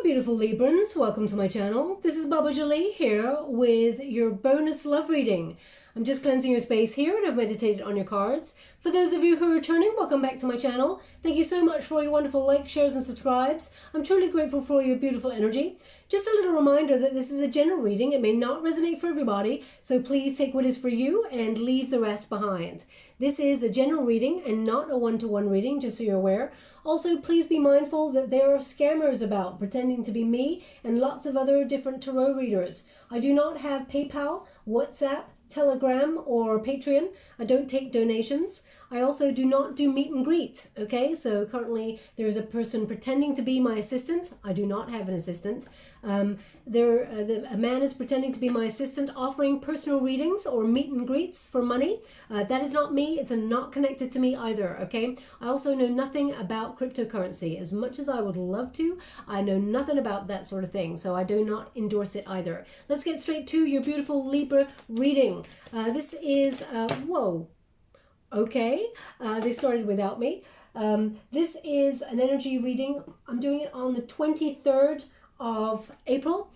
beautiful Librans, welcome to my channel. This is Baba Jolie here with your bonus love reading. I'm just cleansing your space here and I've meditated on your cards. For those of you who are returning, welcome back to my channel. Thank you so much for your wonderful likes, shares and subscribes. I'm truly grateful for your beautiful energy. Just a little reminder that this is a general reading. It may not resonate for everybody, so please take what is for you and leave the rest behind. This is a general reading and not a one-to-one reading, just so you're aware. Also, please be mindful that there are scammers about pretending to be me and lots of other different tarot readers. I do not have PayPal, WhatsApp, Telegram or Patreon. I don't take donations. I also do not do meet and greet. Okay, so currently there is a person pretending to be my assistant. I do not have an assistant. A man is pretending to be my assistant, offering personal readings or meet and greets for money. That is not me. It's not connected to me either. Okay, I also know nothing about cryptocurrency. As much as I would love to, I know nothing about that sort of thing, so I do not endorse it either. Let's get straight to your beautiful Libra reading. This is whoa. Okay, they started without me. This is an energy reading. I'm doing it on the 23rd of April,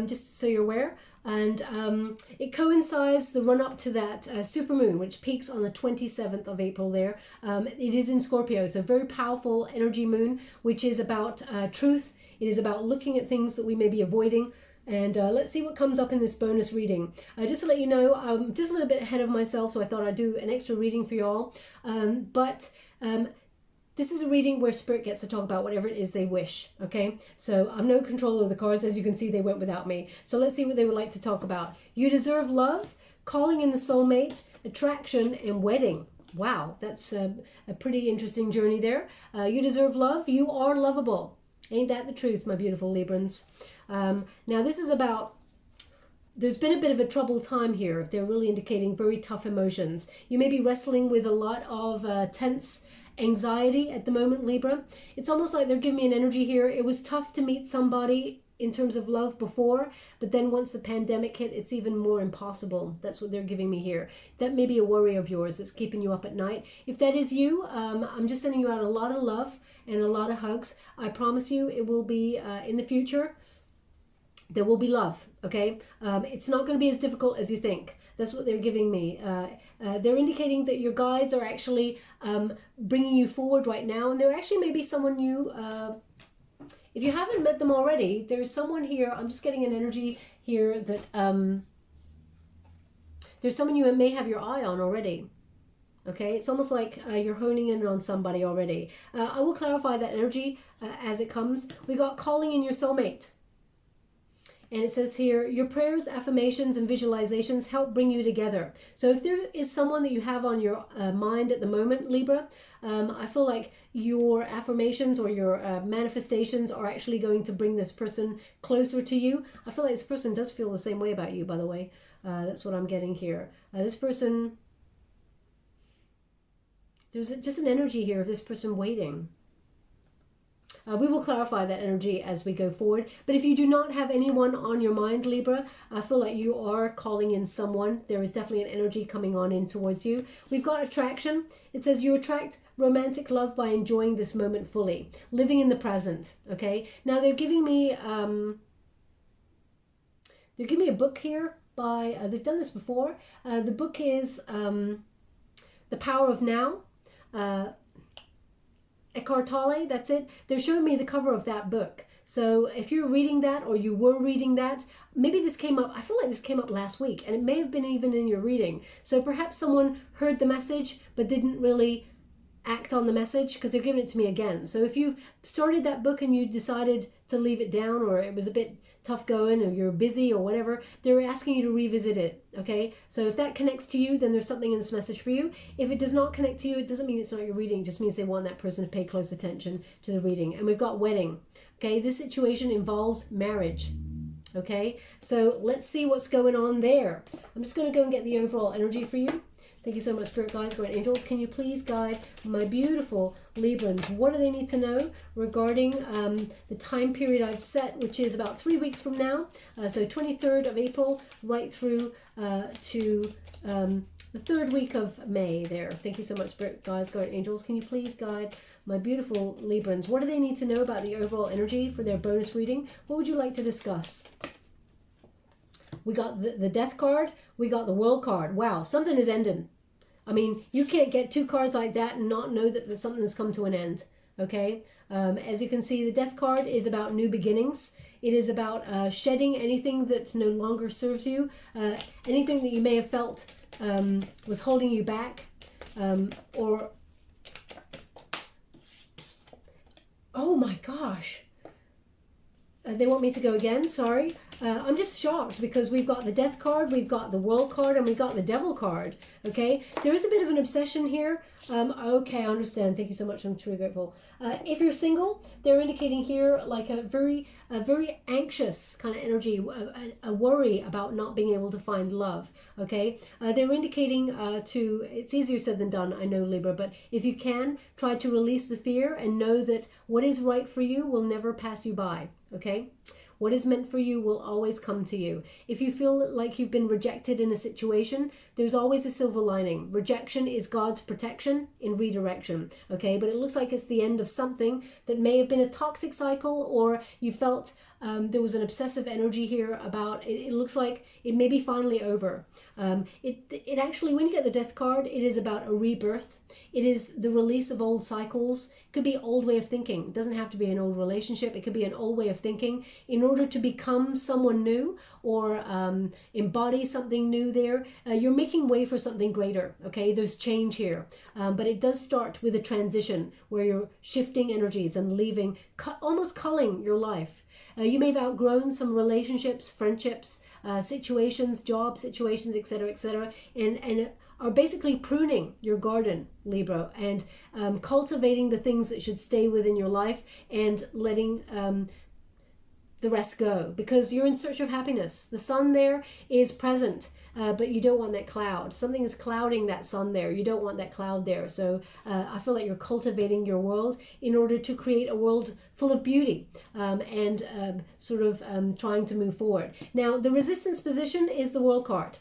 just so you're aware. And it coincides the run up to that supermoon, which peaks on the 27th of April there. It is in Scorpio, so very powerful energy moon, which is about truth. It is about looking at things that we may be avoiding. And let's see what comes up in this bonus reading. Just to let you know, I'm just a little bit ahead of myself, so I thought I'd do an extra reading for you all. This is a reading where Spirit gets to talk about whatever it is they wish, okay? So I'm no control of the cards. As you can see, they went without me. So let's see what they would like to talk about. You deserve love, calling in the soulmate, attraction, and wedding. Wow, that's a pretty interesting journey there. You deserve love. You are lovable. Ain't that the truth, my beautiful Librans? Now this is about, there's been a bit of a troubled time here. They're really indicating very tough emotions. You may be wrestling with a lot of tense anxiety at the moment, Libra. It's almost like they're giving me an energy here. It was tough to meet somebody in terms of love before, but then once the pandemic hit, it's even more impossible. That's what they're giving me here. That may be a worry of yours that's keeping you up at night. If that is you, I'm just sending you out a lot of love and a lot of hugs. I promise you it will be in the future. There will be love, okay? It's not going to be as difficult as you think. That's what they're giving me. They're indicating that your guides are actually bringing you forward right now, and there actually may be someone you, if you haven't met them already, there's someone here. I'm just getting an energy here that there's someone you may have your eye on already. Okay, it's almost like you're honing in on somebody already. I will clarify that energy as it comes. We got calling in your soulmate. And it says here, your prayers, affirmations, and visualizations help bring you together. So if there is someone that you have on your mind at the moment, Libra, I feel like your affirmations or your manifestations are actually going to bring this person closer to you. I feel like this person does feel the same way about you, by the way. That's what I'm getting here. This person, there's just an energy here of this person waiting. We will clarify that energy as we go forward. But if you do not have anyone on your mind, Libra, I feel like you are calling in someone. There is definitely an energy coming on in towards you. We've got attraction. It says you attract romantic love by enjoying this moment fully, living in the present. Okay. Now they're giving me a book here by. They've done this before. The book is The Power of Now. Eckhart Tolle, that's it. They're showing me the cover of that book. So if you're reading that or you were reading that, maybe this came up, I feel like this came up last week and it may have been even in your reading. So perhaps someone heard the message but didn't really act on the message because they're giving it to me again. So if you've started that book and you decided to leave it down or it was a bit tough going or you're busy or whatever, they're asking you to revisit it, okay? So if that connects to you, then there's something in this message for you. If it does not connect to you, it doesn't mean it's not your reading. It just means they want that person to pay close attention to the reading. And we've got wedding, okay? This situation involves marriage, okay? So let's see what's going on there. I'm just going to go and get the overall energy for you. Thank you so much, Spirit Guides, Guardian Angels. Can you please guide my beautiful Librans? What do they need to know regarding the time period I've set, which is about 3 weeks from now? So 23rd of April right through to the 3rd week of May there. Thank you so much, Spirit Guides, Guardian Angels. Can you please guide my beautiful Librans? What do they need to know about the overall energy for their bonus reading? What would you like to discuss? We got the Death card. We got the World card. Wow, something is ending. I mean, you can't get 2 cards like that and not know that something's come to an end. Okay? As you can see, the Death card is about new beginnings. It is about shedding anything that no longer serves you. Anything that you may have felt was holding you back. Or... Oh my gosh. They want me to go again, sorry. I'm just shocked because we've got the Death card, we've got the World card, and we've got the Devil card, okay? There is a bit of an obsession here. Okay, I understand. Thank you so much. I'm truly grateful. If you're single, they're indicating here like a very anxious kind of energy, a worry about not being able to find love, okay? They're indicating it's easier said than done, I know, Libra, but if you can, try to release the fear and know that what is right for you will never pass you by, okay? What is meant for you will always come to you. If you feel like you've been rejected in a situation, there's always a silver lining. Rejection is God's protection in redirection, okay? But it looks like it's the end of something that may have been a toxic cycle, or you felt there was an obsessive energy here about it. It looks like it may be finally over. It actually, when you get the Death card, it is about a rebirth. It is the release of old cycles. It could be old way of thinking. It doesn't have to be an old relationship. It could be an old way of thinking. In order to become someone new or embody something new there, you're making way for something greater, okay? There's change here. But it does start with a transition where you're shifting energies and leaving, almost culling your life. You may have outgrown some relationships, friendships, situations, job situations, etc., and are basically pruning your garden, Libra, and cultivating the things that should stay within your life and letting the rest go, because you're in search of happiness. The sun there is present, but you don't want that cloud. Something is clouding that sun there. You don't want that cloud there. So I feel like you're cultivating your world in order to create a world full of beauty and trying to move forward. Now, the resistance position is the World card.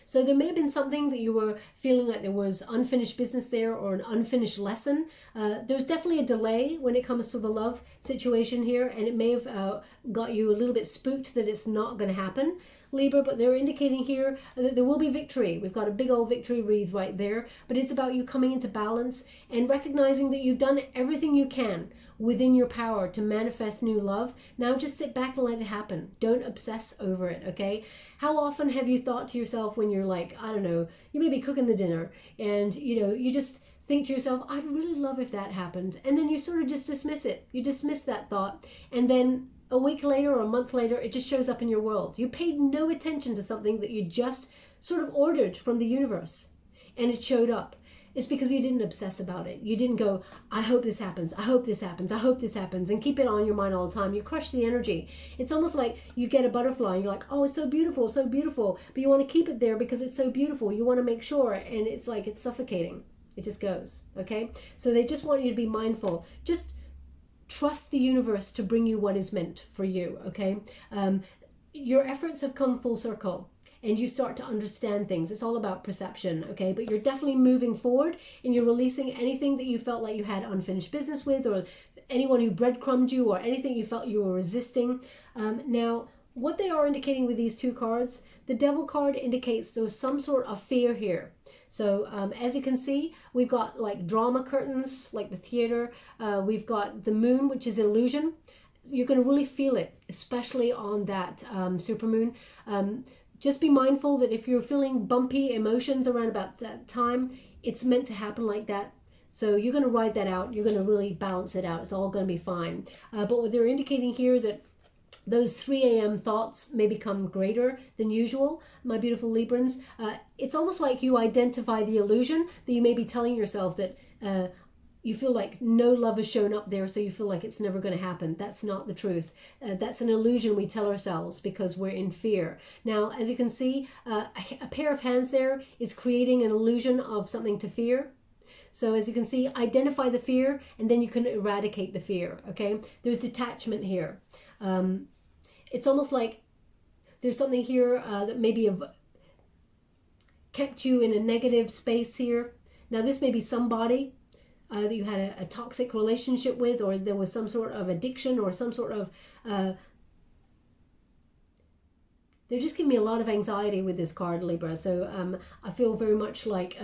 So there may have been something that you were feeling like there was unfinished business there, or an unfinished lesson. There's definitely a delay when it comes to the love situation here, and it may have got you a little bit spooked that it's not going to happen, Libra, but they're indicating here that there will be victory. We've got a big old victory wreath right there, but it's about you coming into balance and recognizing that you've done everything you can within your power to manifest new love. Now just sit back and let it happen. Don't obsess over it, okay? How often have you thought to yourself when you're like, I don't know, you may be cooking the dinner and you just think to yourself, I'd really love if that happened. And then you sort of just dismiss it. You dismiss that thought, and then a week later or a month later, it just shows up in your world. You paid no attention to something that you just sort of ordered from the universe, and it showed up. It's because you didn't obsess about it. You didn't go, I hope this happens, I hope this happens, I hope this happens, and keep it on your mind all the time. You crush the energy. It's almost like you get a butterfly and you're like, oh, it's so beautiful, but you want to keep it there because it's so beautiful. You want to make sure, and it's like it's suffocating. It just goes, okay? So they just want you to be mindful. Just trust the universe to bring you what is meant for you, okay? Your efforts have come full circle, and you start to understand things. It's all about perception, okay? But you're definitely moving forward, and you're releasing anything that you felt like you had unfinished business with, or anyone who breadcrumbed you, or anything you felt you were resisting. Now, what they are indicating with these 2 cards, the Devil card indicates there's some sort of fear here. So as you can see, we've got like drama curtains, like the theater. We've got the moon, which is illusion. You're going to really feel it, especially on that supermoon. Just be mindful that if you're feeling bumpy emotions around about that time, it's meant to happen like that. So you're going to ride that out. You're going to really balance it out. It's all going to be fine. But what they're indicating here, that those 3 a.m. thoughts may become greater than usual, my beautiful Librans. It's almost like you identify the illusion that you may be telling yourself that you feel like no love has shown up there, so you feel like it's never going to happen. That's not the truth. That's an illusion we tell ourselves because we're in fear. Now, as you can see, a pair of hands there is creating an illusion of something to fear. So as you can see, identify the fear, and then you can eradicate the fear, okay? There's detachment here. It's almost like there's something here that maybe have kept you in a negative space here. Now, this may be somebody that you had a toxic relationship with, or there was some sort of addiction or some sort of... they're just giving me a lot of anxiety with this card, Libra. So I feel very much like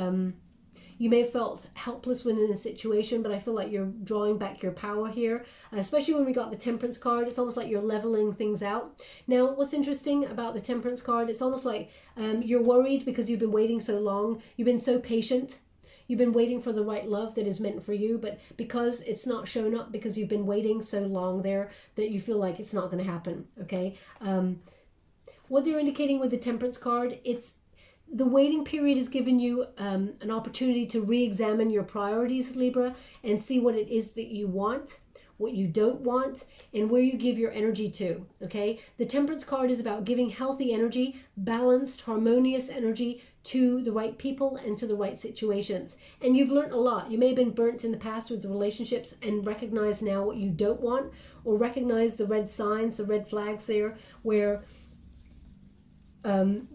you may have felt helpless when in a situation, but I feel like you're drawing back your power here, especially when we got the Temperance card. It's almost like you're leveling things out. Now, what's interesting about the Temperance card, it's almost like you're worried because you've been waiting so long. You've been so patient. You've been waiting for the right love that is meant for you, but because it's not shown up, because you've been waiting so long there, that you feel like it's not going to happen, okay? What they're indicating with the Temperance card, it's the waiting period has given you an opportunity to re-examine your priorities, Libra, and see what it is that you want, what you don't want, and where you give your energy to, okay? The Temperance card is about giving healthy energy, balanced, harmonious energy to the right people and to the right situations. And you've learned a lot. You may have been burnt in the past with the relationships and recognize now what you don't want, or recognize the red signs, the red flags there, where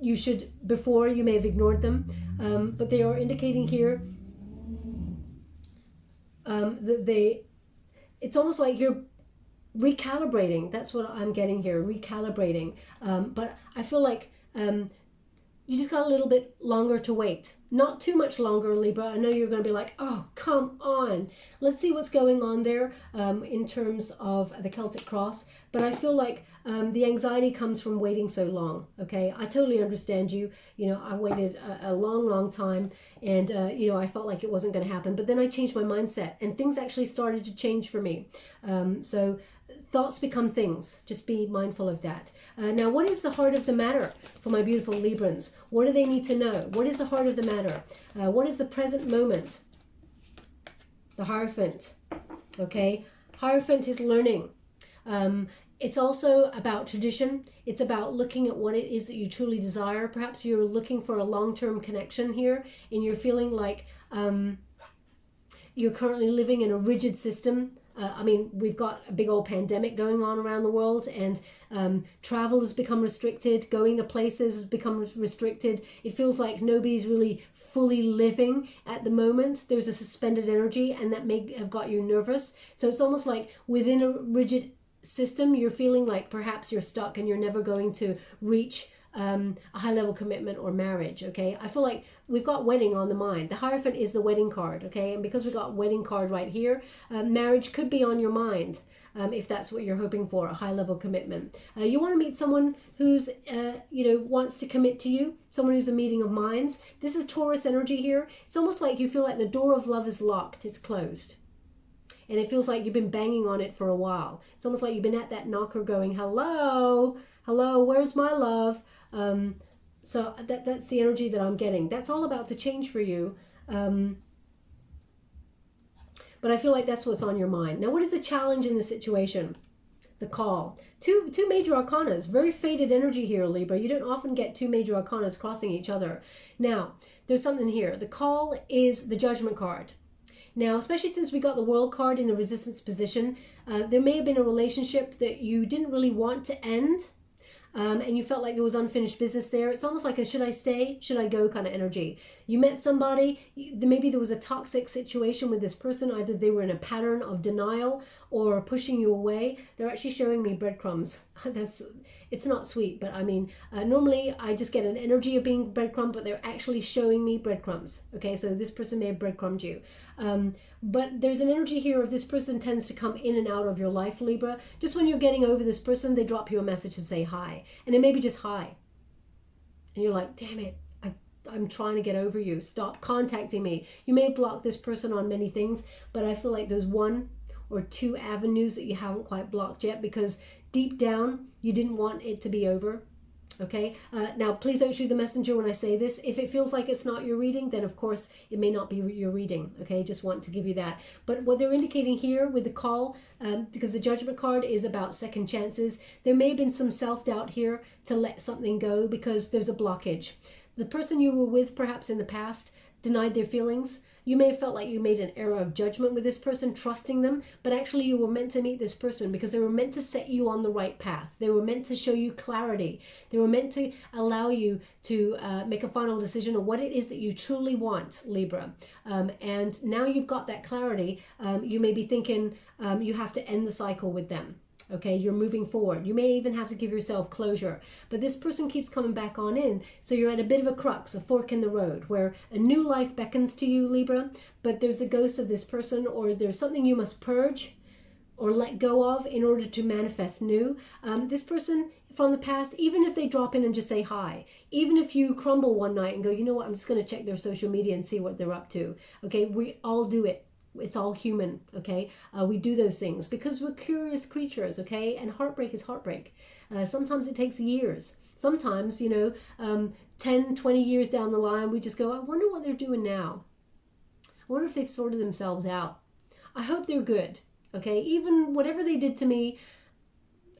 you should, before you may have ignored them, but they are indicating here that it's almost like you're recalibrating. That's what I'm getting here, recalibrating. But I feel like you just got a little bit longer to wait. Not too much longer, Libra. I know you're going to be like, oh, come on. Let's see what's going on there in terms of the Celtic cross. But I feel like the anxiety comes from waiting so long, okay? I totally understand you. You know, I waited a long, long time, and, you know, I felt like it wasn't going to happen. But then I changed my mindset, and things actually started to change for me. So thoughts become things. Just be mindful of that. Now, what is the heart of the matter for my beautiful Librans? What do they need to know? What is the heart of the matter? What is the present moment? The Hierophant, okay? Hierophant is learning. It's also about tradition. It's about looking at what it is that you truly desire. Perhaps you're looking for a long-term connection here, and you're feeling like you're currently living in a rigid system. I mean, we've got a big old pandemic going on around the world, and travel has become restricted. Going to places has become restricted. It feels like nobody's really fully living at the moment. There's a suspended energy, and that may have got you nervous. So it's almost like within a rigid system, you're feeling like perhaps you're stuck and you're never going to reach a high-level commitment or marriage, okay? I feel like we've got wedding on the mind. The Hierophant is the wedding card, okay? And because we've got wedding card right here, marriage could be on your mind if that's what you're hoping for, a high-level commitment. You want to meet someone who's, you know, wants to commit to you, someone who's a meeting of minds. This is Taurus energy here. It's almost like you feel like the door of love is locked, it's closed. And it feels like you've been banging on it for a while. It's almost like you've been at that knocker going, hello, hello, where's my love? So that's the energy that I'm getting. That's all about to change for you. But I feel like that's what's on your mind. Now, what is the challenge in the situation? The call. Two major arcanas. Very fated energy here, Libra. You don't often get two major arcanas crossing each other. Now, there's something here. The call is the Judgment card. Now, especially since we got the World card in the Resistance position, there may have been a relationship that you didn't really want to end, and you felt like there was unfinished business there. It's almost like a should I stay, should I go kind of energy. You met somebody, maybe there was a toxic situation with this person. Either they were in a pattern of denial or pushing you away. They're actually showing me breadcrumbs. It's not sweet, but I mean, normally I just get an energy of being breadcrumb, but they're actually showing me breadcrumbs. Okay, so this person may have breadcrumbed you. But there's an energy here of this person tends to come in and out of your life, Libra. Just when you're getting over this person, they drop you a message to say hi. And it may be just hi. And you're like, damn it, I'm trying to get over you. Stop contacting me. You may block this person on many things, but I feel like there's one or two avenues that you haven't quite blocked yet because deep down, you didn't want it to be over. Okay, now please don't shoot the messenger when I say this. If it feels like it's not your reading, then of course it may not be your reading. Okay, just want to give you that. But what they're indicating here with the call, because the Judgment card is about second chances, there may have been some self-doubt here to let something go because there's a blockage. The person you were with perhaps in the past denied their feelings. You may have felt like you made an error of judgment with this person, trusting them, but actually you were meant to meet this person because they were meant to set you on the right path. They were meant to show you clarity. They were meant to allow you to make a final decision on what it is that you truly want, Libra. And now you've got that clarity, you may be thinking you have to end the cycle with them. Okay, you're moving forward. You may even have to give yourself closure. But this person keeps coming back on in. So you're at a bit of a crux, a fork in the road, where a new life beckons to you, Libra, but there's a ghost of this person, or there's something you must purge or let go of in order to manifest new. This person from the past, even if they drop in and just say hi, even if you crumble one night and go, you know what, I'm just going to check their social media and see what they're up to. Okay, we all do it. It's all human, okay? We do those things because we're curious creatures, okay? And heartbreak is heartbreak. Sometimes it takes years. Sometimes, 10, 20 years down the line, we just go, I wonder what they're doing now. I wonder if they've sorted themselves out. I hope they're good, okay? Even whatever they did to me,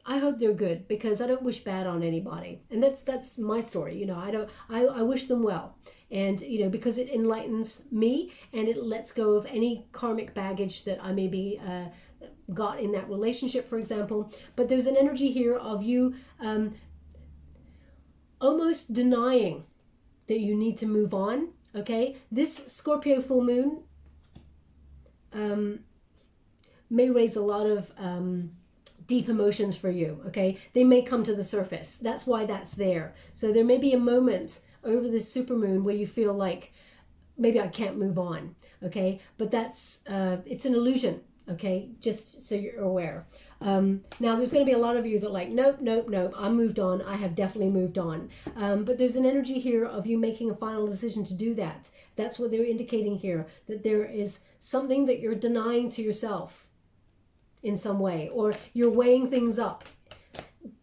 I hope they're good because I don't wish bad on anybody. And that's my story. I wish them well. And, because it enlightens me and it lets go of any karmic baggage that I maybe got in that relationship, for example. But there's an energy here of you almost denying that you need to move on, okay? This Scorpio full moon may raise a lot of deep emotions for you, okay? They may come to the surface. That's why that's there. So there may be a moment over this supermoon where you feel like maybe I can't move on, okay? But that's it's an illusion, okay? Just so you're aware. Now there's going to be a lot of you that are like, nope, I moved on. I have definitely moved on. But there's an energy here of you making a final decision to do that. That's what they're indicating here, that there is something that you're denying to yourself in some way, or you're weighing things up.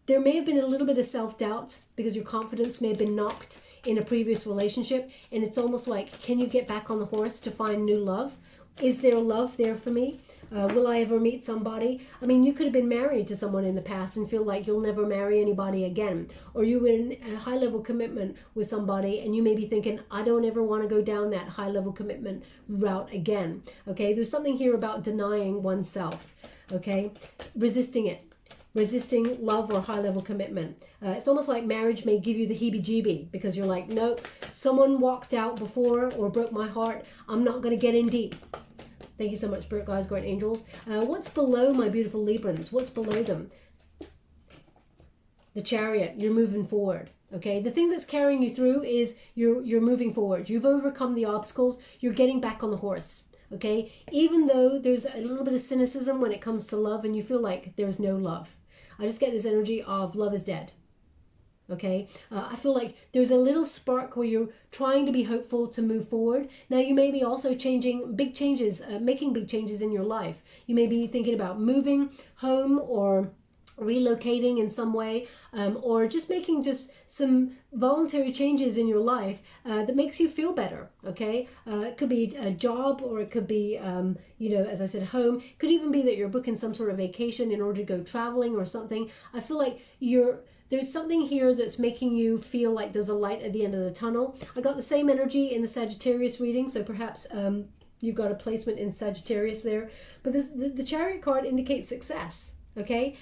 There may have been a little bit of self-doubt because your confidence may have been knocked in a previous relationship, and it's almost like, can you get back on the horse to find new love? Is there love there for me? Will I ever meet somebody? I mean, you could have been married to someone in the past and feel like you'll never marry anybody again. Or you were in a high-level commitment with somebody and you may be thinking, I don't ever want to go down that high-level commitment route again. Okay, there's something here about denying oneself, okay? Resisting it. Resisting love or high-level commitment. It's almost like marriage may give you the heebie-jeebie because you're like, nope, someone walked out before or broke my heart. I'm not going to get in deep. Thank you so much, Spirit Guides, Guardian Angels. What's below my beautiful Librans? What's below them? The Chariot. You're moving forward. Okay, the thing that's carrying you through is you're moving forward. You've overcome the obstacles. You're getting back on the horse. Okay, even though there's a little bit of cynicism when it comes to love and you feel like there's no love. I just get this energy of love is dead. Okay, I feel like there's a little spark where you're trying to be hopeful to move forward. Now you may be also changing big changes, making big changes in your life. You may be thinking about moving home or relocating in some way, or just making just some voluntary changes in your life that makes you feel better. Okay, it could be a job, or it could be as I said, home. It could even be that you're booking some sort of vacation in order to go traveling or something. I feel like there's something here that's making you feel like there's a light at the end of the tunnel. I got the same energy in the Sagittarius reading, so perhaps you've got a placement in Sagittarius there. But the Chariot card indicates success. Okay,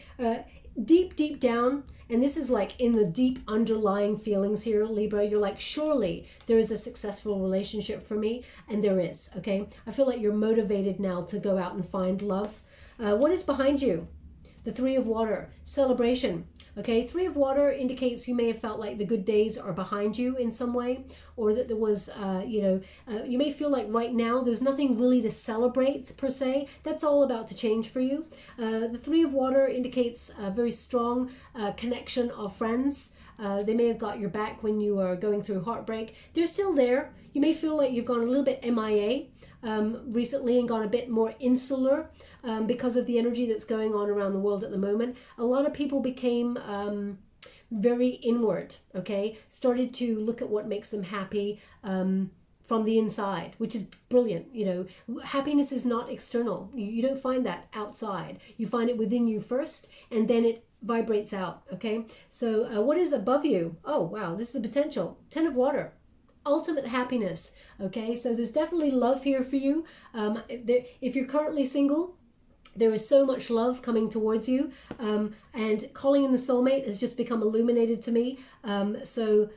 deep down, and this is like in the deep underlying feelings here, Libra, you're like, surely there is a successful relationship for me, and there is. Okay, I feel like you're motivated now to go out and find love. What is behind you? The Three of Water, celebration. Okay, Three of Water indicates you may have felt like the good days are behind you in some way, or that there was, you may feel like right now there's nothing really to celebrate per se. That's all about to change for you. The Three of Water indicates a very strong connection of friends. They may have got your back when you are going through heartbreak. They're still there. You may feel like you've gone a little bit MIA recently and gone a bit more insular because of the energy that's going on around the world at the moment. A lot of people became very inward, okay? Started to look at what makes them happy from the inside, which is brilliant. You know, happiness is not external. You don't find that outside. You find it within you first, and then it vibrates out, okay? So what is above you? Oh, wow, this is the potential. 10 of water. Ultimate happiness, okay? So there's definitely love here for you. If you're currently single, there is so much love coming towards you, and calling in the soulmate has just become illuminated to me. So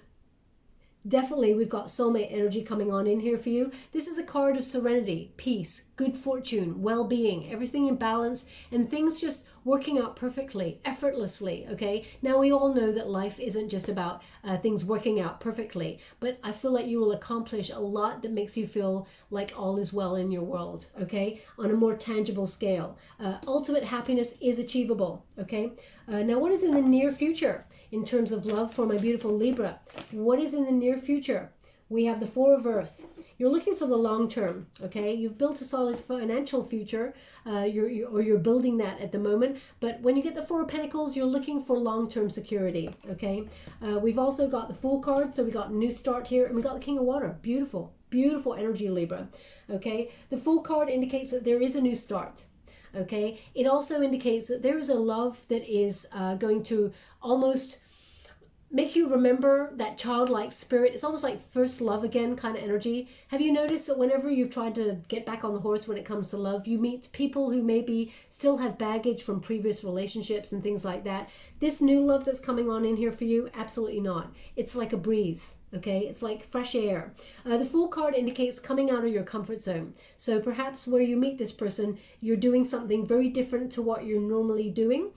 definitely we've got soulmate energy coming on in here for you. This is a card of serenity, peace, good fortune, well-being, everything in balance, and things just working out perfectly, effortlessly, okay? Now, we all know that life isn't just about things working out perfectly, but I feel like you will accomplish a lot that makes you feel like all is well in your world, okay? On a more tangible scale. Ultimate happiness is achievable, okay? Now, what is in the near future in terms of love for my beautiful Libra? What is in the near future? We have the Four of Earth. You're looking for the long term, okay? You've built a solid financial future, you're building that at the moment. But when you get the Four of Pentacles, you're looking for long-term security, okay? We've also got the Fool card, so we got a new start here, and we got the King of Water. Beautiful, beautiful energy, Libra, okay? The Fool card indicates that there is a new start, okay? It also indicates that there is a love that is going to almost make you remember that childlike spirit. It's almost like first love again kind of energy. Have you noticed that whenever you've tried to get back on the horse when it comes to love, you meet people who maybe still have baggage from previous relationships and things like that? This new love that's coming on in here for you, absolutely not. It's like a breeze, okay? It's like fresh air. The Fool card indicates coming out of your comfort zone. So perhaps where you meet this person, you're doing something very different to what you're normally doing,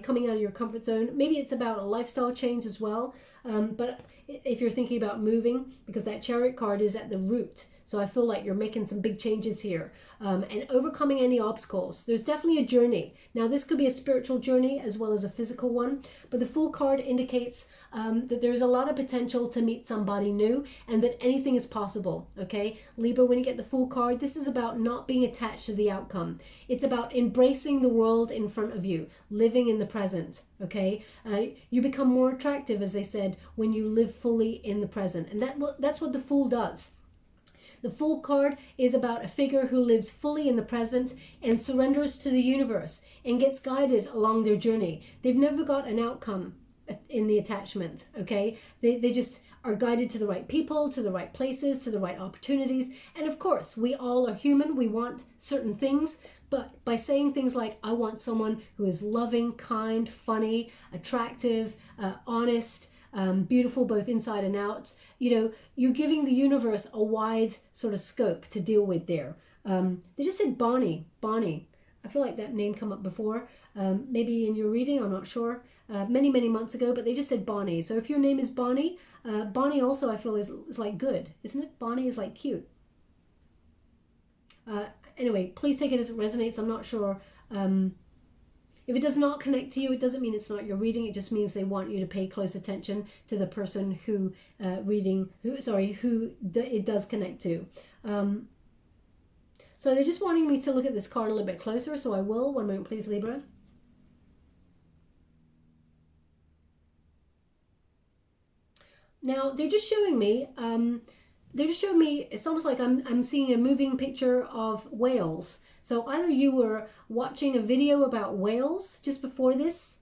coming out of your comfort zone. Maybe it's about a lifestyle change as well. But if you're thinking about moving, because that Chariot card is at the root, so I feel like you're making some big changes here, and overcoming any obstacles. There's definitely a journey. Now, this could be a spiritual journey as well as a physical one, but the Fool card indicates that there's a lot of potential to meet somebody new and that anything is possible, okay? Libra, when you get the Fool card, this is about not being attached to the outcome. It's about embracing the world in front of you, living in the present, okay? You become more attractive, as they said, when you live fully in the present, and that's what the Fool does. The Fool card is about a figure who lives fully in the present and surrenders to the universe and gets guided along their journey. They've never got an outcome in the attachment, okay? They just are guided to the right people, to the right places, to the right opportunities. And of course, we all are human. We want certain things, but by saying things like, I want someone who is loving, kind, funny, attractive, honest, beautiful both inside and out, you know, you're giving the universe a wide sort of scope to deal with there. They just said Bonnie. I feel like that name come up before, maybe in your reading, I'm not sure, many months ago, but they just said Bonnie. So if your name is Bonnie, Bonnie also I feel is like good, isn't it? Bonnie is like cute. Anyway, please take it as it resonates. I'm not sure. If it does not connect to you, it doesn't mean it's not your reading. It just means they want you to pay close attention to the person who it does connect to. So they're just wanting me to look at this card a little bit closer, so I will. One moment, please, Libra. Now, they're just showing me, it's almost like I'm seeing a moving picture of whales. So either you were watching a video about whales just before this,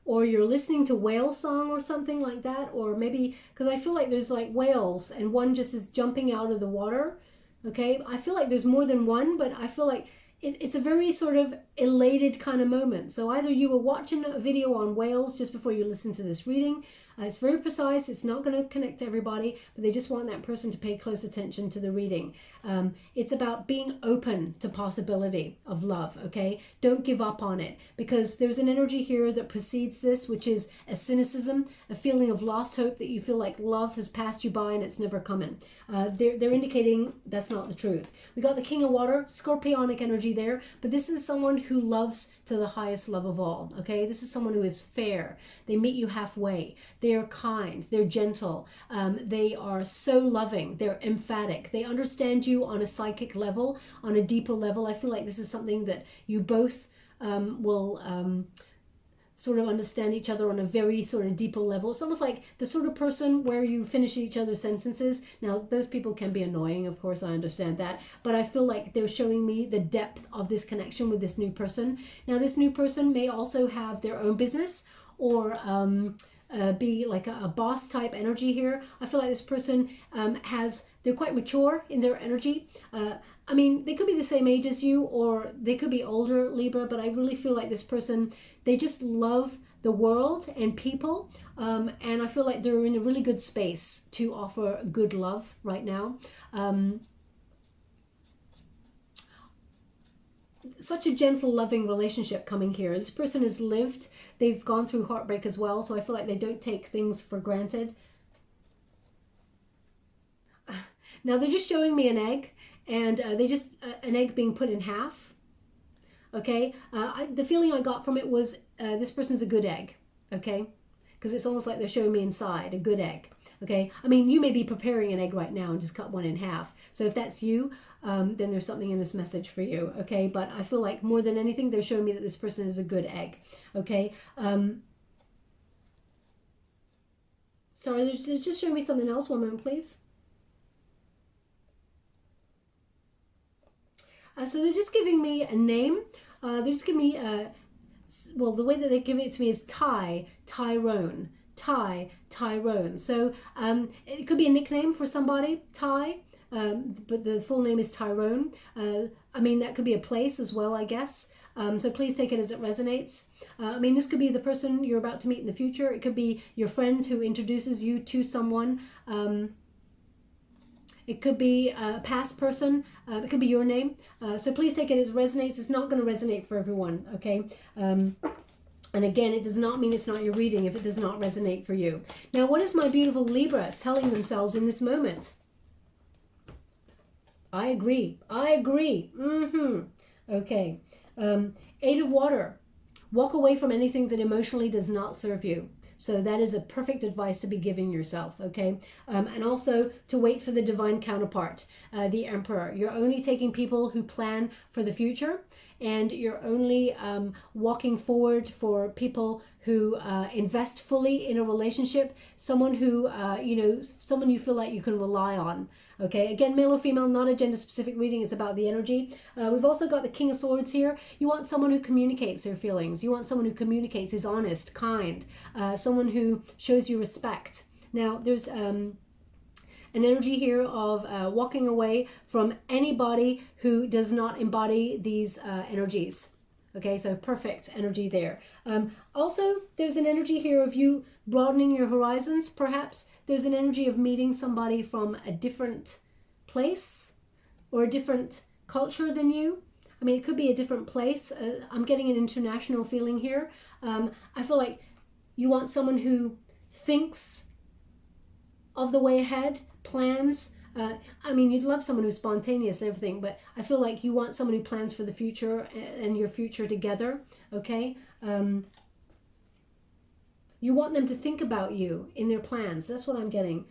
or you're listening to whale song or something like that, or maybe, because I feel like there's like whales and one just is jumping out of the water, okay? I feel like there's more than one, but I feel like it's a very sort of elated kind of moment. So either you were watching a video on whales just before you listen to this reading. It's very precise. It's not going to connect to everybody, but they just want that person to pay close attention to the reading. It's about being open to possibility of love, okay? Don't give up on it, because there's an energy here that precedes this, which is a cynicism, a feeling of lost hope, that you feel like love has passed you by and it's never coming. They're indicating that's not the truth. We got the King of Water, scorpionic energy there, but this is someone who loves to the highest love of all, okay? This is someone who is fair. They meet you halfway. They are kind. They're gentle. They are so loving. They're emphatic. They understand you on a psychic level, on a deeper level. I feel like this is something that you both will sort of understand each other on a very sort of deeper level. It's almost like the sort of person where you finish each other's sentences. Now, those people can be annoying, of course, I understand that, but I feel like they're showing me the depth of this connection with this new person. Now, this new person may also have their own business, or be like a boss type energy here. I feel like this person they're quite mature in their energy. I mean, they could be the same age as you, or they could be older, Libra, but I really feel like this person, they just love the world and people. And I feel like they're in a really good space to offer good love right now. Such a gentle, loving relationship coming here. This person has lived, they've gone through heartbreak as well, so I feel like they don't take things for granted. Now they're just showing me an egg, and an egg being put in half. Okay, the feeling I got from it was this person's a good egg. Okay, because it's almost like they're showing me inside a good egg. Okay, I mean, you may be preparing an egg right now and just cut one in half. So if that's you, then there's something in this message for you. Okay, but I feel like more than anything, they're showing me that this person is a good egg. Okay. Sorry, they're just showing me something else. One moment, please. So they're just giving me a name. They're just giving me, well, the way that they give it to me is Tyrone. Tyrone. So it could be a nickname for somebody, Ty, but the full name is Tyrone. I mean, that could be a place as well, I guess. So please take it as it resonates. I mean, this could be the person you're about to meet in the future. It could be your friend who introduces you to someone. It could be a past person. It could be your name. So please take it as it resonates. It's not going to resonate for everyone, okay? And again, it does not mean it's not your reading if it does not resonate for you. Now, what is my beautiful Libra telling themselves in this moment? I agree. I agree. Okay. 8 of Water. Walk away from anything that emotionally does not serve you. So that is a perfect advice to be giving yourself, okay? And also to wait for the divine counterpart, the Emperor. You're only taking people who plan for the future, and you're only walking forward for people who invest fully in a relationship, someone who, someone you feel like you can rely on. Okay, again, male or female, not a gender-specific reading. It's about the energy. We've also got the King of Swords here. You want someone who communicates their feelings. You want someone who communicates, is honest, kind, someone who shows you respect. Now, there's an energy here of walking away from anybody who does not embody these energies. Okay, so perfect energy there. Also, there's an energy here of you broadening your horizons, perhaps. There's an energy of meeting somebody from a different place or a different culture than you. I mean, it could be a different place. I'm getting an international feeling here. I feel like you want someone who thinks of the way ahead, plans. I mean, you'd love someone who's spontaneous and everything, but I feel like you want someone who plans for the future and your future together, okay? You want them to think about you in their plans. That's what I'm getting.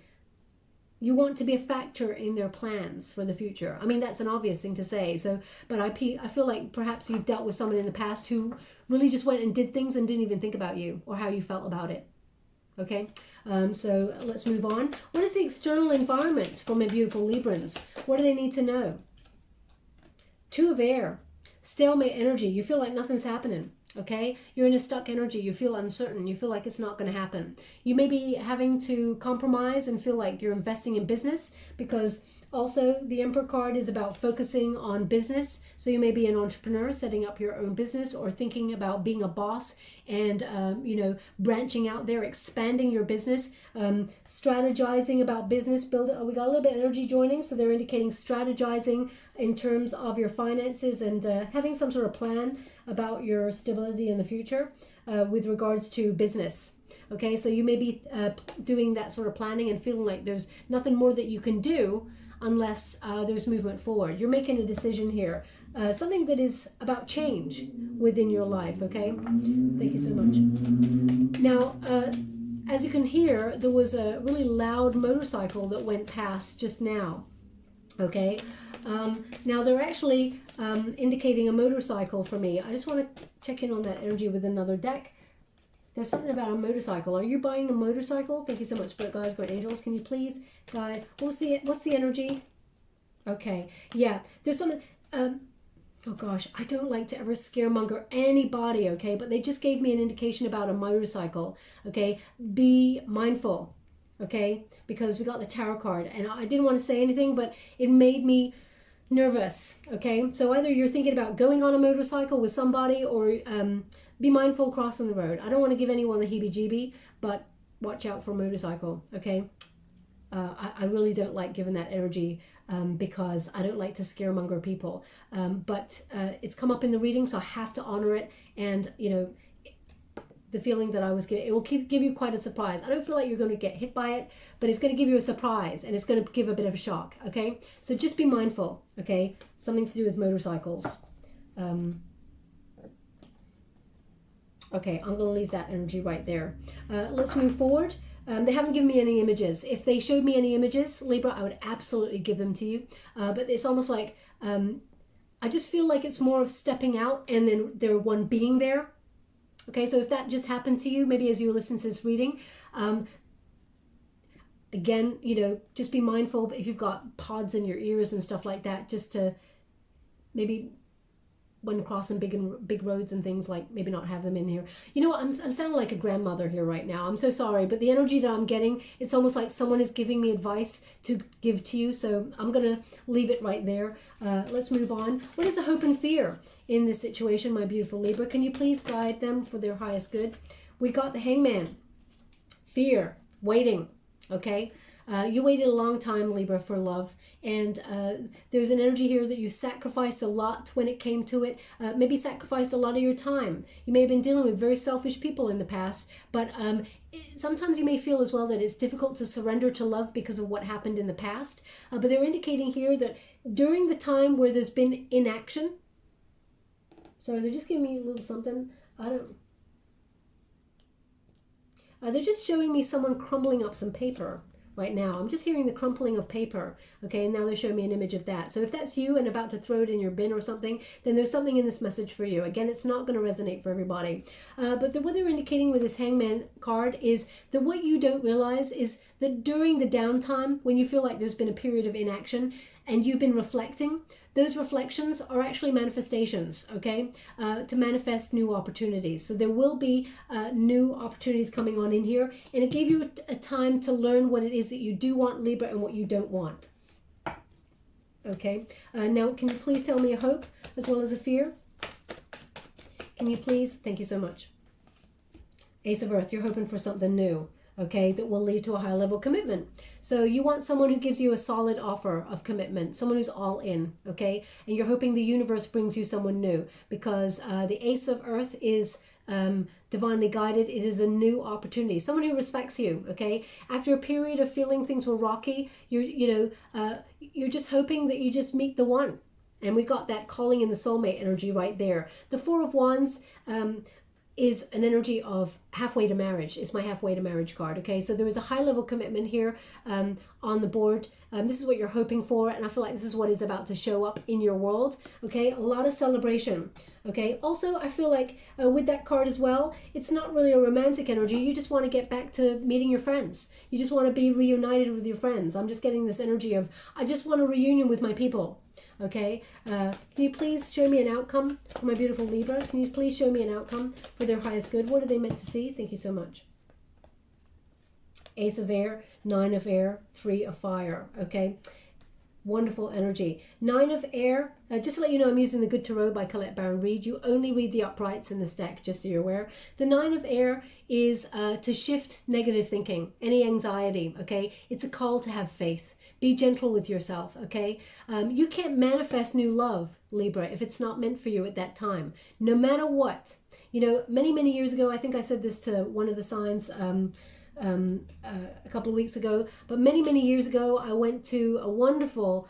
You want to be a factor in their plans for the future. I mean, that's an obvious thing to say. So, but I feel like perhaps you've dealt with someone in the past who really just went and did things and didn't even think about you or how you felt about it. Okay, so let's move on. What is the external environment for my beautiful Librans? What do they need to know? 2 of Air, stalemate energy. You feel like nothing's happening. Okay, you're in a stuck energy. You feel uncertain. You feel like it's not going to happen. You may be having to compromise and feel like you're investing in business, because also the Emperor card is about focusing on business. So you may be an entrepreneur setting up your own business, or thinking about being a boss and branching out there, expanding your business, strategizing about business. We got a little bit of energy joining, so they're indicating strategizing in terms of your finances and having some sort of plan about your stability in the future with regards to business. Okay, so you may be doing that sort of planning and feeling like there's nothing more that you can do unless there's movement forward. You're making a decision here, something that is about change within your life, okay? Thank you so much. Now, as you can hear, there was a really loud motorcycle that went past just now, okay? Now, they're actually indicating a motorcycle for me. I just want to check in on that energy with another deck. There's something about a motorcycle. Are you buying a motorcycle? Thank you so much, Spirit Guides, Great Angels. Can you please guide? What's the energy? Okay, yeah. There's something. Oh gosh, I don't like to ever scaremonger anybody. Okay, but they just gave me an indication about a motorcycle. Okay, be mindful. Okay, because we got the tarot card, and I didn't want to say anything, but it made me nervous. Okay, so either you're thinking about going on a motorcycle with somebody, or be mindful crossing the road. I don't want to give anyone the heebie-jeebie, but watch out for a motorcycle. Okay, I really don't like giving that energy because I don't like to scaremonger people. But it's come up in the reading, so I have to honor it. And you know, the feeling that I was getting, it will give you quite a surprise. I don't feel like you're going to get hit by it, but it's going to give you a surprise, and it's going to give a bit of a shock. Okay, so just be mindful. Okay, something to do with motorcycles. Okay, I'm going to leave that energy right there. Let's move forward. They haven't given me any images. If they showed me any images, Libra, I would absolutely give them to you. But it's almost like, I just feel like it's more of stepping out and then there one being there. Okay, so if that just happened to you, maybe as you listen to this reading, again, you know, just be mindful if you've got pods in your ears and stuff like that, just to maybe when crossing big roads and things, like maybe not have them in here. You know what, I'm sounding like a grandmother here right now. I'm so sorry, but the energy that I'm getting, it's almost like someone is giving me advice to give to you. So I'm gonna leave it right there. Let's move on. What is the hope and fear in this situation, my beautiful Libra? Can you please guide them for their highest good? We got the Hangman. Fear, waiting. Okay, you waited a long time, Libra, for love, and there's an energy here that you sacrificed a lot when it came to it. Maybe sacrificed a lot of your time. You may have been dealing with very selfish people in the past, but sometimes you may feel as well that it's difficult to surrender to love because of what happened in the past. But they're indicating here that during the time where there's been inaction, sorry, they're just giving me a little something. I don't. They're just showing me someone crumbling up some paper right now. I'm just hearing the crumpling of paper. Okay, and now they're showing me an image of that. So if that's you and about to throw it in your bin or something, then there's something in this message for you. Again, it's not going to resonate for everybody. But what they're indicating with this Hangman card is that what you don't realize is that during the downtime, when you feel like there's been a period of inaction and you've been reflecting, those reflections are actually manifestations, okay, to manifest new opportunities. So there will be new opportunities coming on in here, and it gave you a time to learn what it is that you do want, Libra, and what you don't want. Okay, now can you please tell me a hope as well as a fear? Can you please? Thank you so much. Ace of Earth, you're hoping for something new. Okay, that will lead to a high level commitment. So you want someone who gives you a solid offer of commitment, someone who's all in, okay? And you're hoping the universe brings you someone new, because the Ace of Earth is divinely guided. It is a new opportunity, someone who respects you, okay? After a period of feeling things were rocky, you're just hoping that you just meet the one. And we got that calling in the soulmate energy right there. The Four of Wands is an energy of halfway to marriage. It's my halfway to marriage card. Okay, so there is a high level commitment here on the board. This is what you're hoping for, and I feel like this is what is about to show up in your world. Okay, a lot of celebration. Okay, also I feel like with that card as well, it's not really a romantic energy. You just want to get back to meeting your friends. You just want to be reunited with your friends. I'm just getting this energy of, I just want a reunion with my people. Okay, can you please show me an outcome for my beautiful Libra? Can you please show me an outcome for their highest good? What are they meant to see? Thank you so much. Ace of Air, Nine of Air, Three of Fire. Okay, wonderful energy. Nine of Air, just to let you know, I'm using the Good Tarot by Colette Baron Reid. You only read the uprights in this deck, just so you're aware. The Nine of Air is to shift negative thinking, any anxiety, okay? It's a call to have faith. Be gentle with yourself, okay? You can't manifest new love, Libra, if it's not meant for you at that time, no matter what. You know, many years ago, I think I said this to one of the signs a couple of weeks ago, but many years ago, I went to a wonderful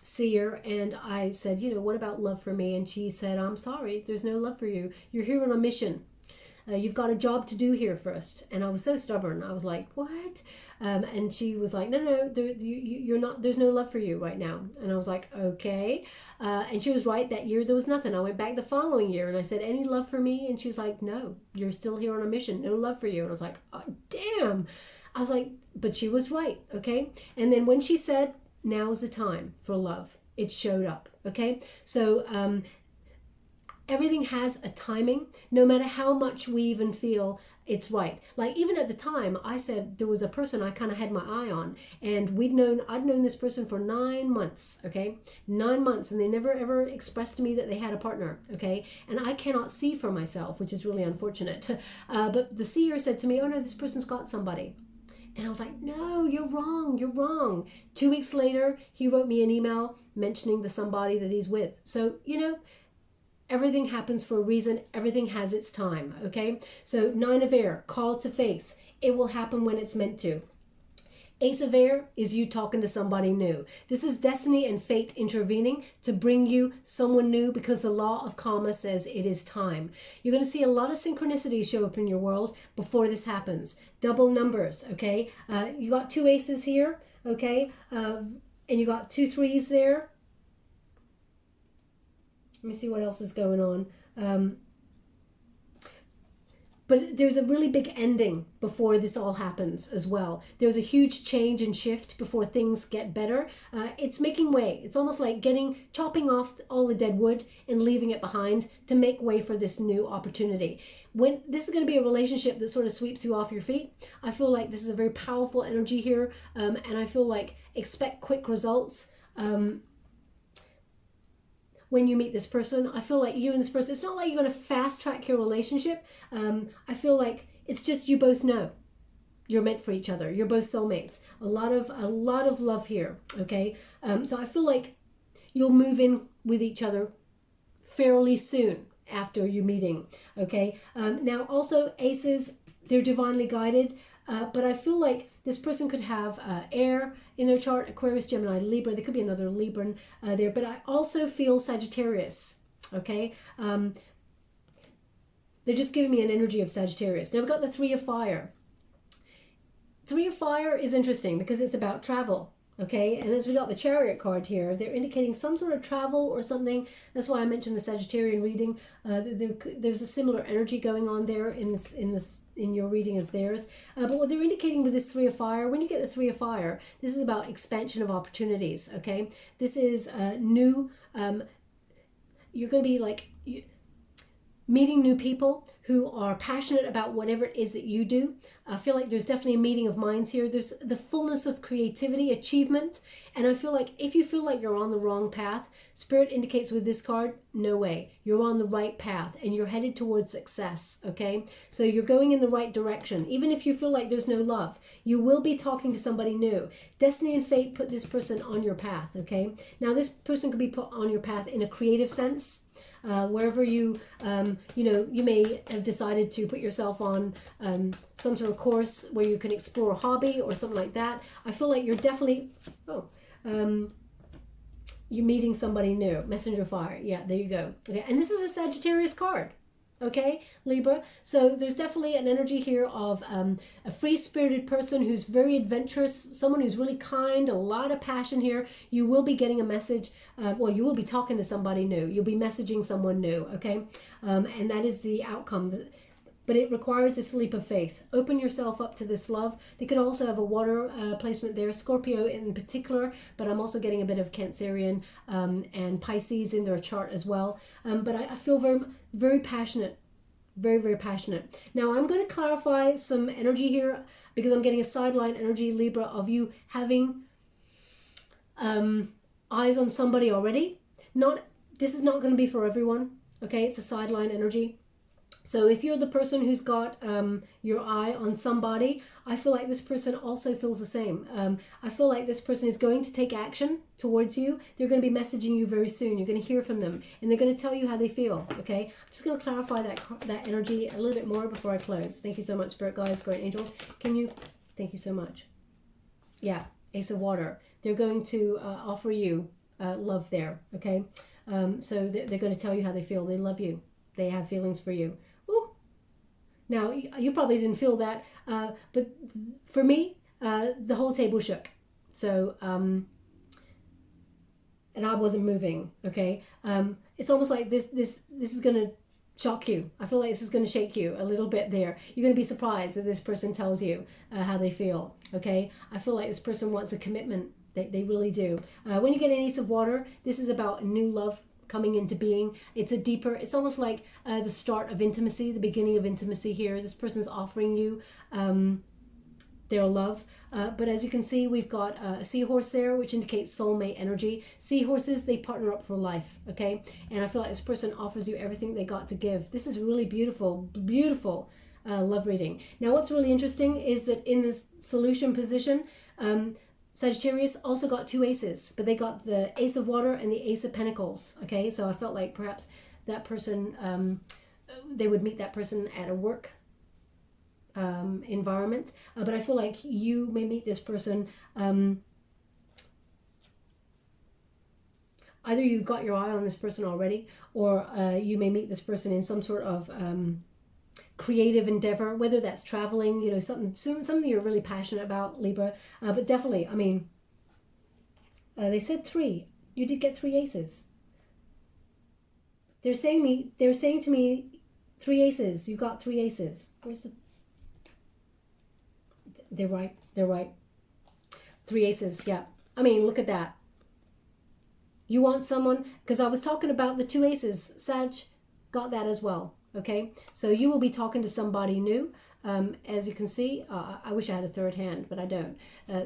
seer, and I said, you know, what about love for me? And she said, I'm sorry, there's no love for you. You're here on a mission. You've got a job to do here first. And I was so stubborn. I was like, what? And she was like, no, you're not, there's no love for you right now. And I was like, okay. And she was right. That year there was nothing. I went back the following year and I said, any love for me? And she was like, no, you're still here on a mission. No love for you. And I was like, oh, damn. I was like, but she was right. Okay. And then when she said, now is the time for love, it showed up. Okay. So everything has a timing, no matter how much we even feel it's right. Like even at the time, I said there was a person I kind of had my eye on, and I'd known this person for 9 months, okay? 9 months, and they never ever expressed to me that they had a partner, okay? And I cannot see for myself, which is really unfortunate. But the seer said to me, oh no, this person's got somebody. And I was like, no, you're wrong, you're wrong. 2 weeks later, he wrote me an email mentioning the somebody that he's with. So, you know, everything happens for a reason. Everything has its time, okay? So 9 of Air, call to faith. It will happen when it's meant to. Ace of Air is you talking to somebody new. This is destiny and fate intervening to bring you someone new, because the law of karma says it is time. You're going to see a lot of synchronicities show up in your world before this happens. Double numbers, okay? You got 2 aces here, okay? And you got 2 threes there. Let me see what else is going on. But there's a really big ending before this all happens as well. There's a huge change and shift before things get better. It's making way. It's almost like chopping off all the dead wood and leaving it behind to make way for this new opportunity. When this is going to be a relationship that sort of sweeps you off your feet, I feel like this is a very powerful energy here. And I feel like expect quick results. When you meet this person, I feel like you and this person, it's not like you're going to fast track your relationship. I feel like it's just you both know you're meant for each other. You're both soulmates. A lot of love here, okay? So I feel like you'll move in with each other fairly soon after your meeting, okay? Now also aces, they're divinely guided. But I feel like this person could have air in their chart, Aquarius, Gemini, Libra. There could be another Libran there. But I also feel Sagittarius, okay? They're just giving me an energy of Sagittarius. Now we've got the 3 of Fire. 3 of Fire is interesting because it's about travel, okay? And as we got the Chariot card here, they're indicating some sort of travel or something. That's why I mentioned the Sagittarian reading. There's a similar energy going on there in your reading as theirs. But what they're indicating with this 3 of Fire, when you get the 3 of Fire, this is about expansion of opportunities, okay? This is new. You're going to be like meeting new people who are passionate about whatever it is that you do. I feel like there's definitely a meeting of minds here. There's the fullness of creativity, achievement. And I feel like if you feel like you're on the wrong path, Spirit indicates with this card, no way. You're on the right path and you're headed towards success, okay? So you're going in the right direction. Even if you feel like there's no love, you will be talking to somebody new. Destiny and fate put this person on your path, okay? Now this person could be put on your path in a creative sense. Wherever you may have decided to put yourself on some sort of course where you can explore a hobby or something like that. I feel like you're definitely, you're meeting somebody new. Messenger fire. Yeah, there you go. Okay, and this is a Sagittarius card. Okay, Libra. So there's definitely an energy here of a free-spirited person who's very adventurous, someone who's really kind, a lot of passion here. You will be getting a message. You will be talking to somebody new. You'll be messaging someone new, okay? And that is the outcome. But it requires this leap of faith. Open yourself up to this love. They could also have a water placement there, Scorpio in particular, but I'm also getting a bit of Cancerian and Pisces in their chart as well. But I feel very, very passionate, very, very passionate. Now I'm going to clarify some energy here because I'm getting a sideline energy, Libra, of you having eyes on somebody already. This is not going to be for everyone, okay? It's a sideline energy. So if you're the person who's got your eye on somebody, I feel like this person also feels the same. I feel like this person is going to take action towards you. They're going to be messaging you very soon. You're going to hear from them and they're going to tell you how they feel, okay? I'm just going to clarify that energy a little bit more before I close. Thank you so much, Spirit Guides, Great Angels. Thank you so much. Yeah, Ace of Water. They're going to offer you love there, okay? So they're going to tell you how they feel. They love you. They have feelings for you. Ooh. Now, you probably didn't feel that, but for me, the whole table shook. So, and I wasn't moving. Okay, it's almost like this is gonna shock you. I feel like this is gonna shake you a little bit. There, you're gonna be surprised that this person tells you how they feel. Okay, I feel like this person wants a commitment. They really do. When you get an Ace of Water, this is about new love coming into being. It's a deeper, it's almost like the start of intimacy, the beginning of intimacy here. This person's offering you their love. But as you can see, we've got a seahorse there, which indicates soulmate energy. Seahorses, they partner up for life, okay? And I feel like this person offers you everything they got to give. This is really beautiful, beautiful love reading. Now, what's really interesting is that in this solution position, Sagittarius also got 2 aces, but they got the Ace of Water and the Ace of Pentacles, okay? So I felt like perhaps that person, they would meet that person at a work environment, but I feel like you may meet this person, either you've got your eye on this person already, or you may meet this person in some sort of creative endeavor, whether that's traveling, you know, something you're really passionate about, Libra. But definitely, I mean, they said 3. You did get 3 aces. They're saying to me 3 aces. You got 3 aces. Where's the? They're right. They're right. 3 aces. Yeah. I mean, look at that. You want someone, because I was talking about the 2 aces. Sag got that as well. Okay, so you will be talking to somebody new. As you can see, I wish I had a third hand, but I don't.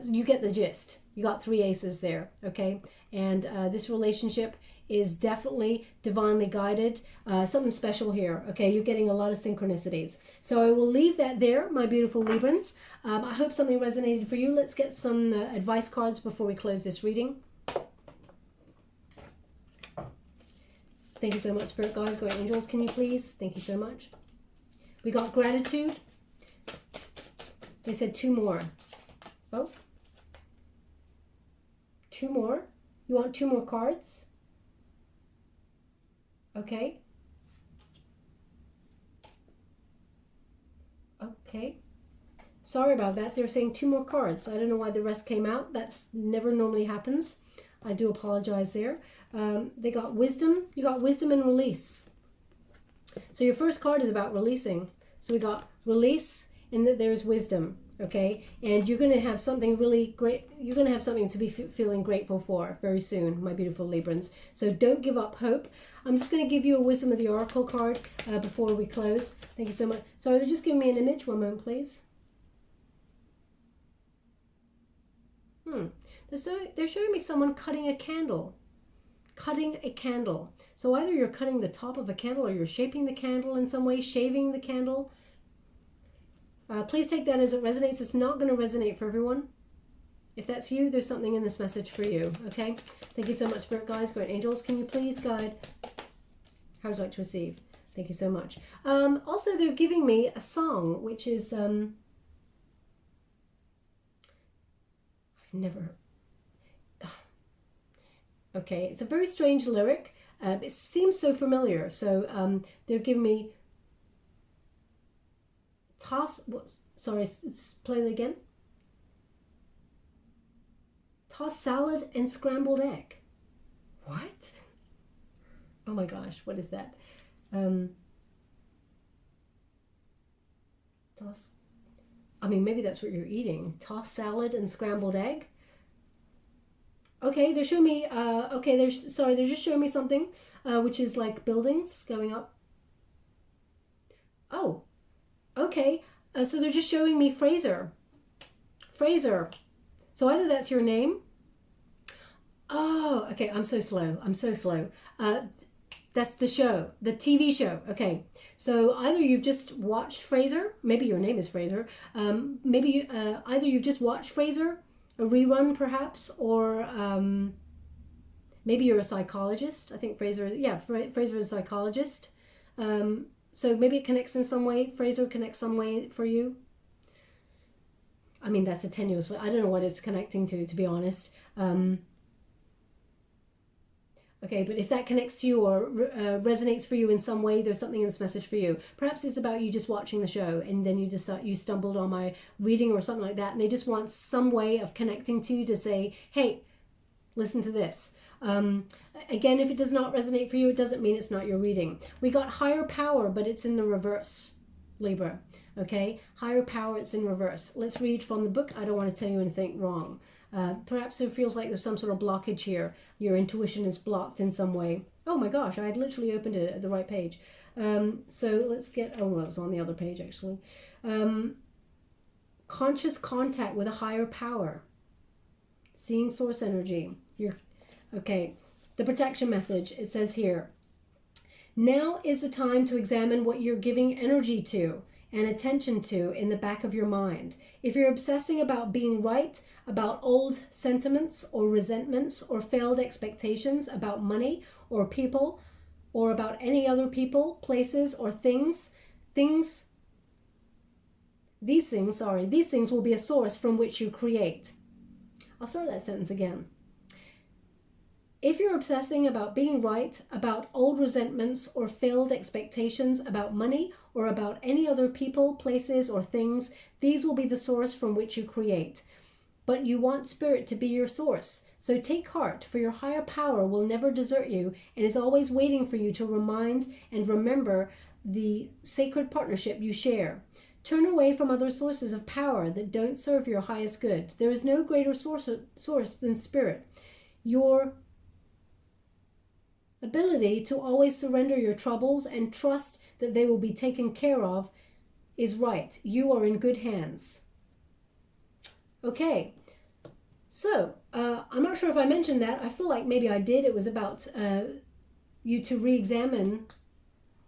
You get the gist. You got 3 aces there, okay? And this relationship is definitely divinely guided. Something special here, okay? You're getting a lot of synchronicities. So I will leave that there, my beautiful Librans. I hope something resonated for you. Let's get some advice cards before we close this reading. Thank you so much, Spirit Guides, Great Angels. Can you please? Thank you so much. We got gratitude. They said 2 more. Oh. 2 more. You want 2 more cards? Okay. Okay. Sorry about that. They're saying 2 more cards. I don't know why the rest came out. That's never normally happens. I do apologize there. They got wisdom. You got wisdom and release. So your first card is about releasing. So we got release, and that there's wisdom. Okay, and you're going to have something really great. You're going to have something to be feeling grateful for very soon, my beautiful Librans. So don't give up hope. I'm just going to give you a wisdom of the oracle card before we close. Thank you so much. Sorry, they're just giving me an image. One moment, please. They're showing me someone cutting a candle. Cutting a candle. So either you're cutting the top of a candle, or you're shaping the candle in some way, shaving the candle. Please take that as it resonates. It's not going to resonate for everyone. If that's you, there's something in this message for you. Okay? Thank you so much, Spirit Guides, Great Angels. Can you please guide how would you like to receive? Thank you so much. Also, they're giving me a song, which is I've never. Okay, it's a very strange lyric. It seems so familiar. So they're giving me sorry, play that again. Tossed salad and scrambled egg. What? Oh my gosh, what is that? I mean, maybe that's what you're eating. Tossed salad and scrambled egg. Okay, they're showing me, okay, they're just showing me something, which is like buildings going up. Oh, okay, so they're just showing me Fraser. Fraser. So either that's your name. Oh, okay, I'm so slow. I'm so slow. That's the show, the TV show. Okay, so either you've just watched Fraser, maybe your name is Fraser, maybe either you've just watched Fraser, a rerun perhaps, or maybe you're a psychologist. I think Fraser is a psychologist. So maybe it connects in some way. Fraser connects some way for you. I mean, that's a tenuous, I don't know what it's connecting to be honest. Okay, but if that connects to you or resonates for you in some way, there's something in this message for you. Perhaps it's about you just watching the show and then you decide you stumbled on my reading or something like that, and they just want some way of connecting to you to say, hey, listen to this. Again, if it does not resonate for you, it doesn't mean it's not your reading. We got higher power, but it's in the reverse, Libra. Okay, higher power, it's in reverse. Let's read from the book. I don't want to tell you anything wrong. Perhaps it feels like there's some sort of blockage here. Your intuition is blocked in some way. Oh my gosh, I had literally opened it at the right page. So let's get, oh well, it's on the other page actually. Conscious contact with a higher power. Seeing source energy. Okay, the protection message, it says here, now is the time to examine what you're giving energy to and attention to in the back of your mind. If you're obsessing about being right, about old sentiments or resentments or failed expectations about money or people or about any other people, places, or things will be a source from which you create. I'll start that sentence again. If you're obsessing about being right, about old resentments or failed expectations about money or about any other people, places, or things, these will be the source from which you create. But you want spirit to be your source. So take heart, for your higher power will never desert you and is always waiting for you to remind and remember the sacred partnership you share. Turn away from other sources of power that don't serve your highest good. There is no greater source than spirit. Your ability to always surrender your troubles and trust that they will be taken care of is right. You are in good hands. Okay, so I'm not sure if I mentioned that. I feel like maybe I did. It was about you to re-examine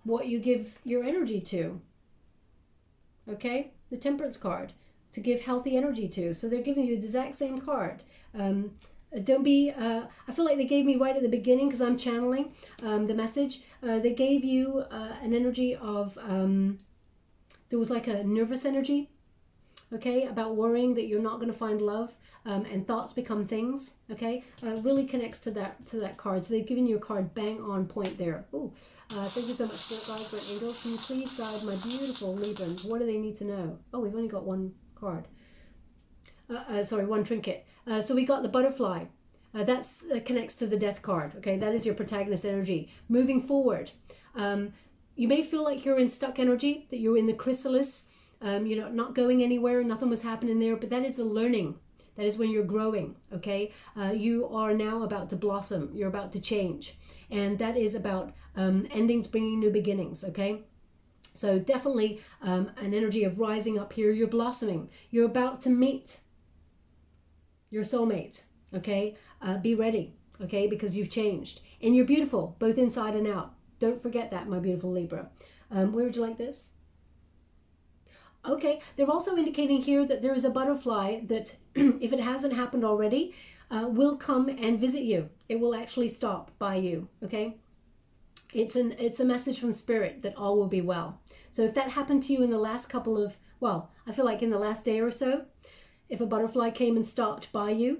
what you give your energy to. Okay, the Temperance card, to give healthy energy to. So they're giving you the exact same card. Don't be, I feel like they gave me right at the beginning, because I'm channeling the message. They gave you an energy of, there was like a nervous energy, okay, about worrying that you're not going to find love, and thoughts become things, okay. Really connects to that card. So they've given you a card bang on point there. Oh, thank you so much, Spirit Guides, Great Angels. Can you please guide my beautiful Librans? What do they need to know? Oh, we've only got one card. One trinket. So we got the butterfly. That connects to the death card. Okay, that is your protagonist energy. Moving forward, you may feel like you're in stuck energy, that you're in the chrysalis, not going anywhere, nothing was happening there, but that is a learning. That is when you're growing, okay? You are now about to blossom. You're about to change. And that is about endings bringing new beginnings, okay? So definitely an energy of rising up here. You're blossoming. You're about to meet your soulmate, okay? Be ready, okay? Because you've changed. And you're beautiful, both inside and out. Don't forget that, my beautiful Libra. Where would you like this? Okay, they're also indicating here that there is a butterfly that, if it hasn't happened already, will come and visit you. It will actually stop by you, okay? It's a message from Spirit that all will be well. So if that happened to you in the last couple of, well, I feel like in the last day or so, if a butterfly came and stopped by you,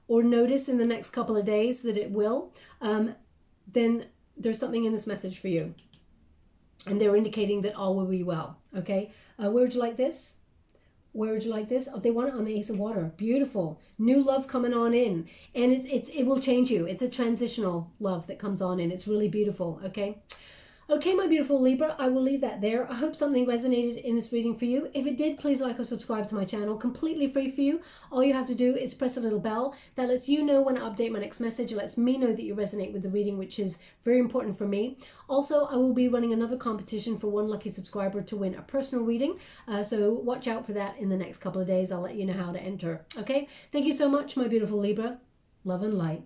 or notice in the next couple of days that it will, then there's something in this message for you. And they're indicating that all will be well, okay? Where would you like this? Where would you like this? Oh, they want it on the Ace of Water. Beautiful. New love coming on in. And it will change you. It's a transitional love that comes on in. It's really beautiful, okay? Okay, my beautiful Libra, I will leave that there. I hope something resonated in this reading for you. If it did, please like or subscribe to my channel. Completely free for you. All you have to do is press a little bell. That lets you know when I update my next message. It lets me know that you resonate with the reading, which is very important for me. Also, I will be running another competition for one lucky subscriber to win a personal reading. So watch out for that in the next couple of days. I'll let you know how to enter. Okay? Thank you so much, my beautiful Libra. Love and light.